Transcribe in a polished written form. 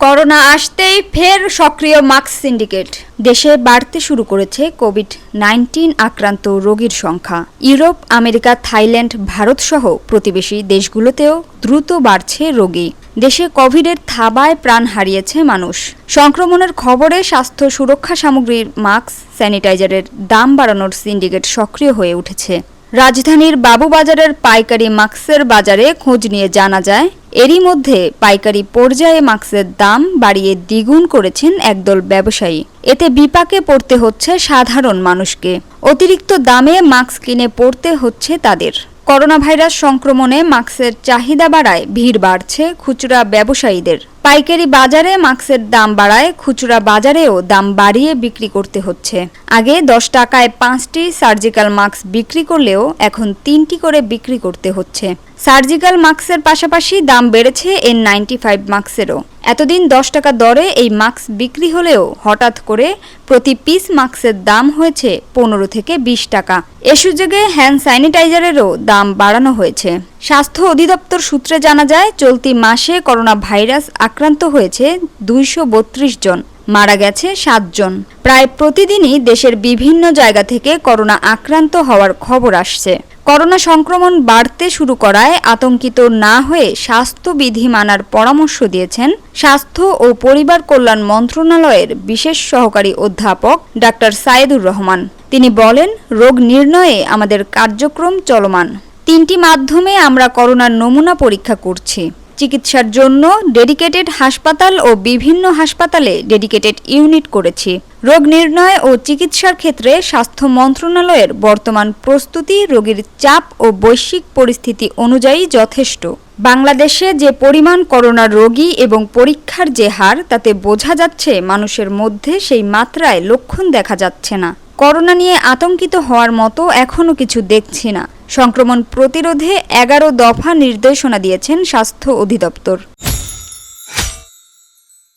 Corona আসতেই ফের সক্রিয় মাস্ক সিন্ডিকেট। দেশে বাড়তে শুরু করেছে কোভিড-19 আক্রান্ত রোগীর সংখ্যা। ইউরোপ, আমেরিকা, থাইল্যান্ড, ভারতসহ প্রতিবেশী দেশগুলোতেও দ্রুত বাড়ছে রোগী। দেশে কোভিডের থাবায় প্রাণ হারিয়েছে মানুষ। সংক্রমণের খবরে স্বাস্থ্য সুরক্ষা সামগ্রীর মাস্ক, স্যানিটাইজারের দাম বাড়ানোর সিন্ডিকেট সক্রিয় হয়ে উঠেছে। রাজধানীর বাবুবাজারের পাইকারি মাস্কের বাজারে খোঁজ নিয়ে জানা যায়, এরই মধ্যে পাইকারি পর্যায়ে মাস্কের দাম বাড়িয়ে দ্বিগুণ করেছেন একদল ব্যবসায়ী। এতে বিপাকে পড়তে হচ্ছে সাধারণ মানুষকে। অতিরিক্ত দামে মাস্ক কিনে পড়তে হচ্ছে তাদের। করোনা ভাইরাস সংক্রমণে মাস্কের চাহিদা বাড়ায় ভিড় বাড়ছে খুচরা ব্যবসায়ীদের। পাইকারি বাজারে মাস্কের দাম বাড়ায় খুচরা বাজারেও দাম বাড়িয়ে বিক্রি করতে হচ্ছে। আগে 10 টাকায় 5টি সার্জিক্যাল মাস্ক বিক্রি করলেও এখন 3টি করে বিক্রি করতে হচ্ছে। সার্জিক্যাল মাস্কের পাশাপাশি দাম বেড়েছে N95 মাস্কেরও। এতদিন 10 টাকা দরে এই মাস্ক বিক্রি হলেও হঠাৎ করে প্রতি পিস মাস্কের দাম হয়েছে 15 থেকে 20 টাকা। এ সুযোগে হ্যান্ড স্যানিটাইজারেরও দাম বাড়ানো হয়েছে। স্বাস্থ্য অধিদপ্তর সূত্রে জানা যায়, চলতি মাসে করোনা ভাইরাস আক্রান্ত হয়েছে 232 জন, মারা গেছে 7 জন। প্রায় প্রতিদিনই দেশের বিভিন্ন জায়গা থেকে করোনা আক্রান্ত হওয়ার খবর আসছে। করোনা সংক্রমণ বাড়তে শুরু করায় আতঙ্কিত না হয়ে স্বাস্থ্যবিধি মানার পরামর্শ দিয়েছেন স্বাস্থ্য ও পরিবার কল্যাণ মন্ত্রণালয়ের বিশেষ সহকারী অধ্যাপক ডাক্তার সাইদুর রহমান। তিনি বলেন, রোগ নির্ণয়ে আমাদের কার্যক্রম চলমান। 3টি মাধ্যমে আমরা করোনার নমুনা পরীক্ষা করছি। চিকিৎসার জন্য ডেডিকেটেড হাসপাতাল ও বিভিন্ন হাসপাতালে ডেডিকেটেড ইউনিট করেছি। রোগ নির্ণয় ও চিকিৎসার ক্ষেত্রে স্বাস্থ্য মন্ত্রণালয়ের বর্তমান প্রস্তুতি রোগীর চাপ ও বৈশ্বিক পরিস্থিতি অনুযায়ী যথেষ্ট। বাংলাদেশে যে পরিমাণ করোনা রোগী এবং পরীক্ষার যে হার, তাতে বোঝা যাচ্ছে মানুষের মধ্যে সেই মাত্রায় লক্ষণ দেখা যাচ্ছে না। করোনা নিয়ে আতঙ্কিত হওয়ার মতো এখনও কিছু দেখছি না। সংক্রমণ প্রতিরোধে 11 দফা নির্দেশনা দিয়েছেন স্বাস্থ্য অধিদপ্তর।